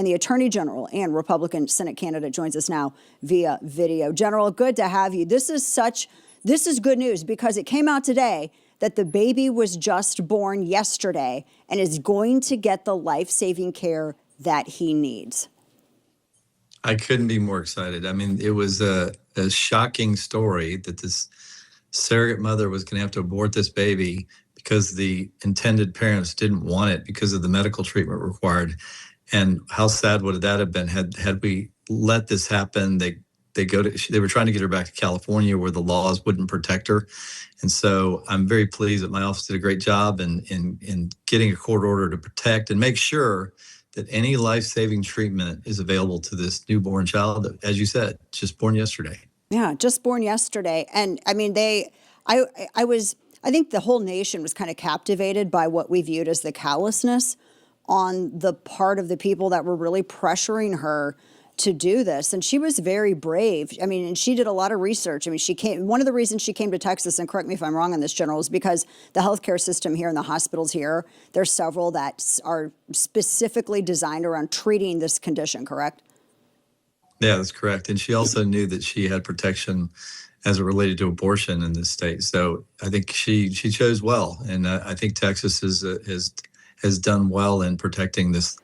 and the Attorney General and Republican Senate candidate joins us now via video. General, good to have you. This is good news because it came out today that the baby was just born yesterday and is going to get the life-saving care that he needs. I couldn't be more excited. I mean, it was a shocking story that this surrogate mother was going to have to abort this baby because the intended parents didn't want it because of the medical treatment required. And how sad would that have been had we let this happen? They were trying to get her back to California where the laws wouldn't protect her. And so I'm very pleased that my office did a great job in getting a court order to protect and make sure that any life-saving treatment is available to this newborn child that, as you said, just born yesterday. Yeah, just born yesterday. And I mean, I think the whole nation was kind of captivated by what we viewed as the callousness on the part of the people that were really pressuring her to do this. And she was very brave. I mean, and she did a lot of research. I mean, one of the reasons she came to Texas, and correct me if I'm wrong on this, General, is because the healthcare system here and the hospitals here, there's several that are specifically designed around treating this condition, correct? Yeah, that's correct. And she also knew that she had protection as it related to abortion in this state. So I think she chose well. And I think Texas has done well in protecting this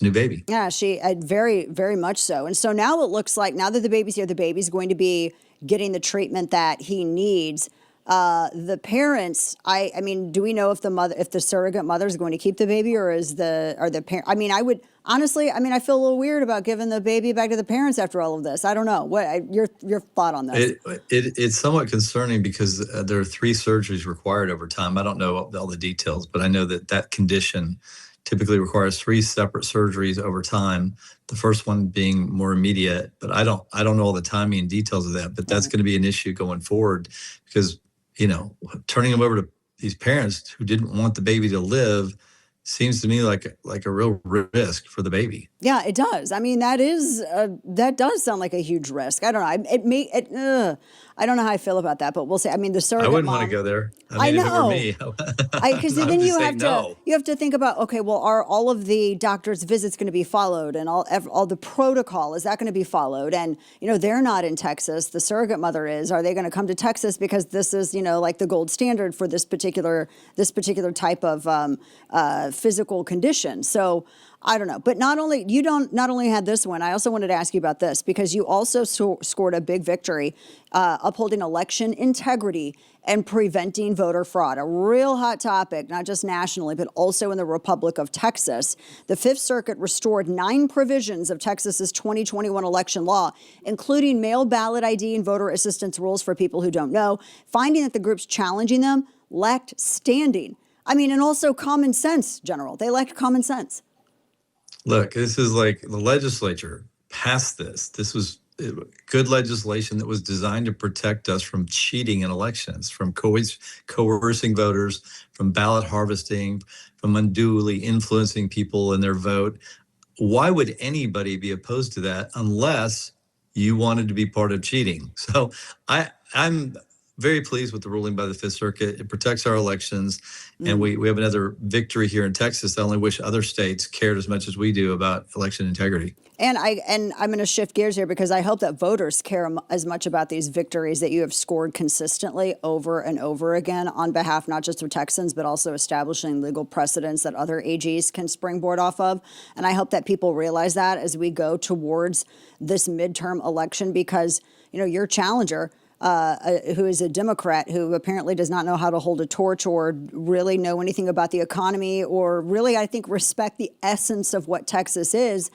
new baby. Yeah, she very, very much so. And so now it looks like now that the baby's here, the baby's going to be getting the treatment that he needs. The parents, I mean, do we know if the surrogate mother is going to keep the baby, or are the parent? I mean, I would honestly, I mean, I feel a little weird about giving the baby back to the parents after all of this. I don't know. Your thought on this? It's somewhat concerning because there are 3 surgeries required over time. I don't know all the details, but I know that condition typically requires 3 separate surgeries over time. The first one being more immediate, but I don't know all the timing and details of that. But that's going to be an issue going forward because, turning them over to these parents who didn't want the baby to live seems to me like a real risk for the baby. Yeah, it does. I mean, that does sound like a huge risk. I don't know. I don't know how I feel about that, but we'll see. I mean, the surrogate I wouldn't mom, want to go there. I know. If it were me, because then you have to think about, okay, well, are all of the doctor's visits going to be followed, and all the protocol, is that going to be followed? And they're not in Texas. The surrogate mother is. Are they going to come to Texas because this is like the gold standard for this particular type of physical condition? So I don't know. But not only had this one, I also wanted to ask you about this because you also scored a big victory upholding election integrity and preventing voter fraud, a real hot topic, not just nationally, but also in the Republic of Texas. The Fifth Circuit restored 9 provisions of Texas's 2021 election law, including mail ballot ID and voter assistance rules for people who don't know, finding that the groups challenging them lacked standing. I mean, and also common sense, General. They lacked common sense. Look, this is like the legislature passed this. This was good legislation that was designed to protect us from cheating in elections, from coercing voters, from ballot harvesting, from unduly influencing people in their vote. Why would anybody be opposed to that unless you wanted to be part of cheating? So I'm very pleased with the ruling by the Fifth Circuit. It protects our elections, and we have another victory here in Texas. I only wish other states cared as much as we do about election integrity. And I'm going to shift gears here because I hope that voters care as much about these victories that you have scored consistently over and over again on behalf not just of Texans, but also establishing legal precedents that other AGs can springboard off of. And I hope that people realize that as we go towards this midterm election because, your challenger, who is a Democrat who apparently does not know how to hold a torch or really know anything about the economy or really, I think, respect the essence of what Texas is.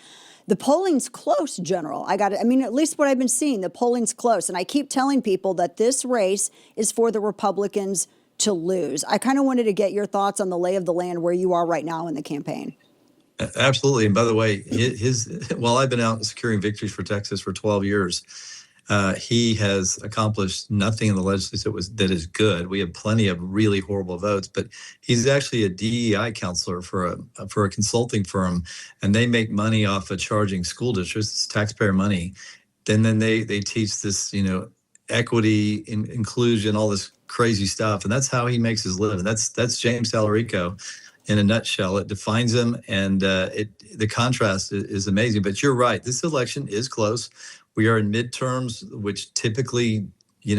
The polling's close, General. I mean, at least what I've been seeing, the polling's close. And I keep telling people that this race is for the Republicans to lose. I kind of wanted to get your thoughts on the lay of the land where you are right now in the campaign. Absolutely. And by the way, while I've been out securing victories for Texas for 12 years, he has accomplished nothing in the legislature that is good. We have plenty of really horrible votes, but he's actually a DEI counselor for a consulting firm, and they make money off of charging school districts. It's taxpayer money. Then they teach this, equity, inclusion, all this crazy stuff, and that's how he makes his living. That's James Talarico. in a nutshell. It defines them, and the contrast is amazing. But you're right. This election is close. We are in midterms, which typically,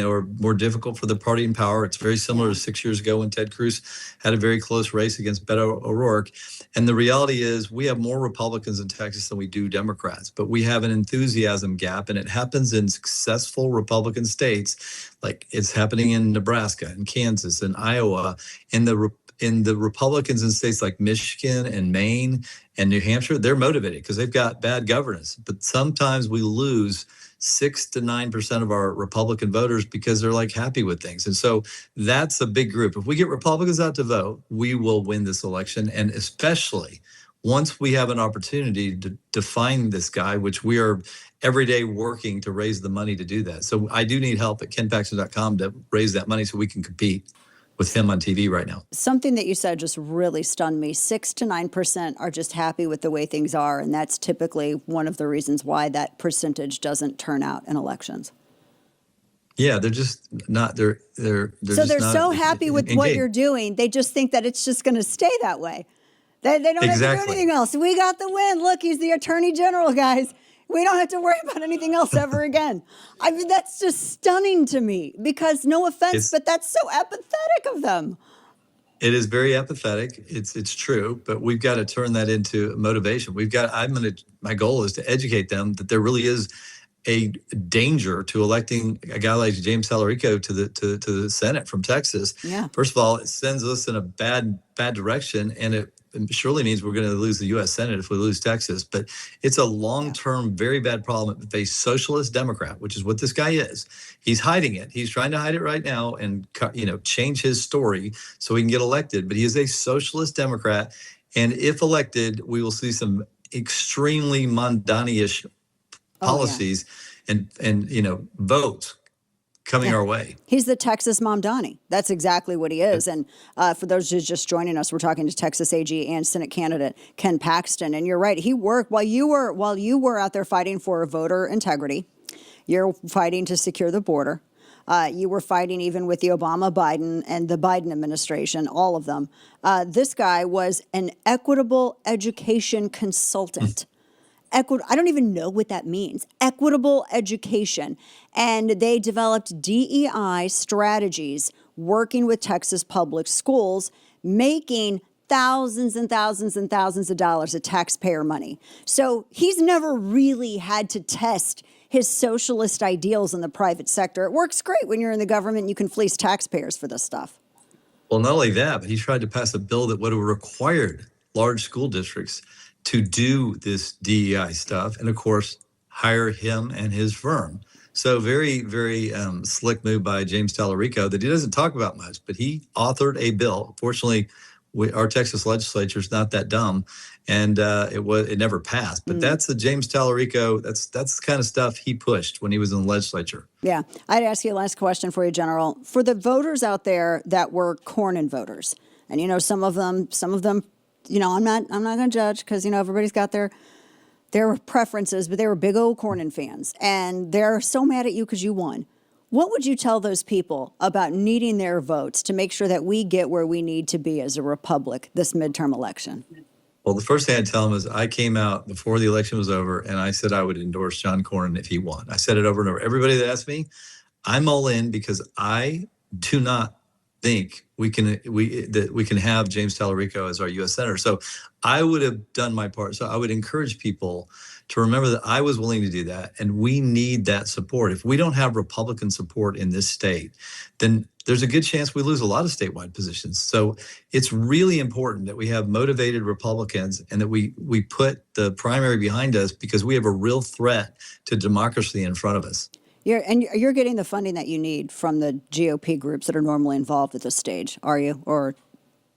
are more difficult for the party in power. It's very similar to 6 years ago when Ted Cruz had a very close race against Beto O'Rourke. And the reality is we have more Republicans in Texas than we do Democrats, but we have an enthusiasm gap, and it happens in successful Republican states, like it's happening in Nebraska and Kansas and Iowa. In the Republicans in states like Michigan and Maine and New Hampshire, they're motivated because they've got bad governance. But sometimes we lose 6 to 9% of our Republican voters because they're like happy with things. And so that's a big group. If we get Republicans out to vote, we will win this election. And especially once we have an opportunity to define this guy, which we are every day working to raise the money to do that. So I do need help at kenpaxton.com to raise that money so we can compete with him on TV right now. Something that you said just really stunned me. 6 to 9% are just happy with the way things are, and that's typically one of the reasons why that percentage doesn't turn out in elections. Yeah, they're just not. They're so just they're not so happy with engaged. what you're doing. They just think that it's just going to stay that way. They don't have to do anything else. We got the win. Look, he's the attorney general, guys. We don't have to worry about anything else ever again. I mean, that's just stunning to me because no offense, but that's so apathetic of them. It is very apathetic. It's true, but we've got to turn that into motivation. My goal is to educate them that there really is a danger to electing a guy like James Talarico to the Senate from Texas. Yeah. First of all, it sends us in a bad direction, and it surely means we're going to lose the U.S. Senate if we lose Texas. But it's a long-term, very bad problem with a socialist Democrat, which is what this guy is. He's hiding it. He's trying to hide it right now and change his story so he can get elected. But he is a socialist Democrat, and if elected, we will see some extremely Mondani-ish policies and votes coming our way. He's the Texas Mamdani. That's exactly what he is. And for those who's just joining us, we're talking to Texas AG and Senate candidate Ken Paxton. And you're right. He worked while you were out there fighting for voter integrity. You're fighting to secure the border. You were fighting even with the Obama, Biden, and the Biden administration, all of them. This guy was an equitable education consultant. I don't even know what that means. Equitable education. And they developed DEI strategies working with Texas public schools, making thousands and thousands and thousands of dollars of taxpayer money. So he's never really had to test his socialist ideals in the private sector. It works great when you're in the government. You can fleece taxpayers for this stuff. Well, not only that, but he tried to pass a bill that would have required large school districts to do this DEI stuff, and of course, hire him and his firm. So very, very slick move by James Talarico that he doesn't talk about much, but he authored a bill. Fortunately, our Texas legislature is not that dumb, and it never passed. But that's the James Talarico. That's the kind of stuff he pushed when he was in the legislature. Yeah, I'd ask you a last question for you, General. For the voters out there that were Cornyn voters, and some of them. I'm not going to judge because, everybody's got their preferences, but they were big old Cornyn fans and they're so mad at you because you won. What would you tell those people about needing their votes to make sure that we get where we need to be as a republic this midterm election? Well, the first thing I'd tell them is I came out before the election was over and I said I would endorse John Cornyn if he won. I said it over and over. Everybody that asked me, I'm all in because I do not think we can have James Talarico as our U.S. Senator. So I would have done my part. So I would encourage people to remember that I was willing to do that, and we need that support. If we don't have Republican support in this state, then there's a good chance we lose a lot of statewide positions. So it's really important that we have motivated Republicans and that we put the primary behind us because we have a real threat to democracy in front of us. You're getting the funding that you need from the GOP groups that are normally involved at this stage, are you? Or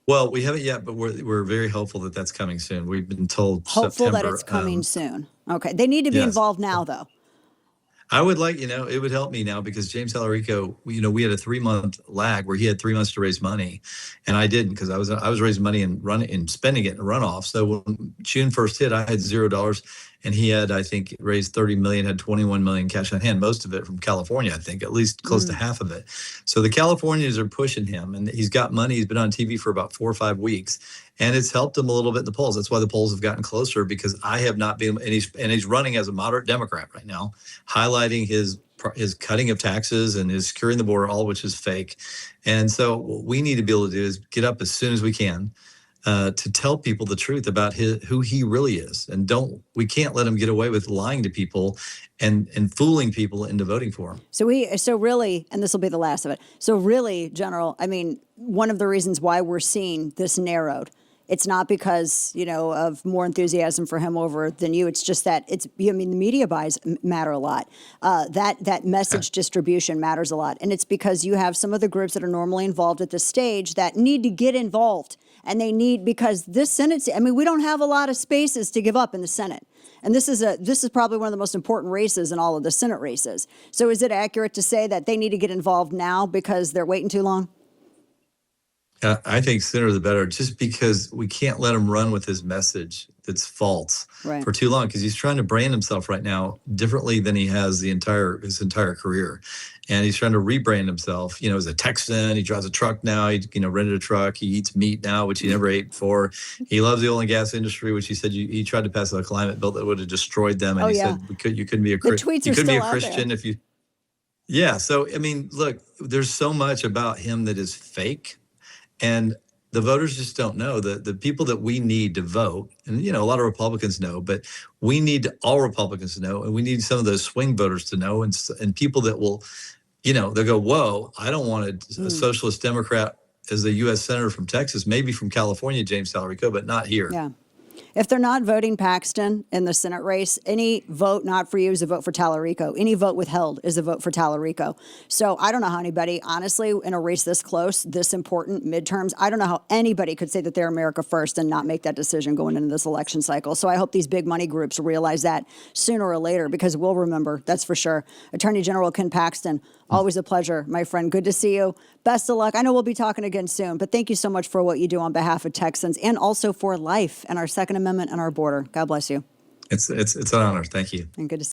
well, we haven't yet, but we're very hopeful that that's coming soon. We've been told hopeful September. That it's coming soon. Okay, they need to be involved now, though. I would like, it would help me now because James Talarico, we had a 3-month lag where he had 3 months to raise money, and I didn't because I was raising money and spending it in runoff. So when June 1st hit, I had $0, and he had, I think, raised 30 million, had 21 million cash on hand, most of it from California, I think, at least close to half of it. So the Californians are pushing him, and he's got money. He's been on TV for about 4 or 5 weeks, and it's helped him a little bit in the polls. That's why the polls have gotten closer, because I have not been, and he's running as a moderate Democrat right now, highlighting his cutting of taxes and his securing the border, all which is fake. And so what we need to be able to do is get up as soon as we can to tell people the truth about who he really is. And we can't let him get away with lying to people and fooling people into voting for him. So really, and this will be the last of it. So really, General, I mean, one of the reasons why we're seeing this narrowed, it's not because, of more enthusiasm for him over than you. It's just that the media buys matter a lot. That message distribution matters a lot. And it's because you have some of the groups that are normally involved at this stage that need to get involved. And they need, because this Senate, we don't have a lot of spaces to give up in the Senate. And this is probably one of the most important races in all of the Senate races. So is it accurate to say that they need to get involved now because they're waiting too long? I think sooner the better, just because we can't let him run with his message that's false for too long, because he's trying to brand himself right now differently than he has his entire career. And he's trying to rebrand himself, as a Texan. He drives a truck now. He, rented a truck. He eats meat now, which he never ate before. He loves the oil and gas industry, which he said he tried to pass a climate bill that would have destroyed them. And he said you couldn't be a Christian if you. Yeah. So, look, there's so much about him that is fake. And the voters just don't know. The people that we need to vote, and a lot of Republicans know, but we need all Republicans to know, and we need some of those swing voters to know, and people that will, they'll go, whoa, I don't want a socialist Democrat as a U.S. Senator from Texas, maybe from California, James Talarico, but not here. Yeah. If they're not voting Paxton in the Senate race, any vote not for you is a vote for Talarico. Any vote withheld is a vote for Talarico. So I don't know how anybody, honestly, in a race this close, this important, midterms, I don't know how anybody could say that they're America first and not make that decision going into this election cycle. So I hope these big money groups realize that sooner or later, because we'll remember, that's for sure. Attorney General Ken Paxton, always a pleasure, my friend. Good to see you. Best of luck. I know we'll be talking again soon, but thank you so much for what you do on behalf of Texans and also for life and our Second Amendment and our border. God bless you. It's an honor. Thank you. And good to see you.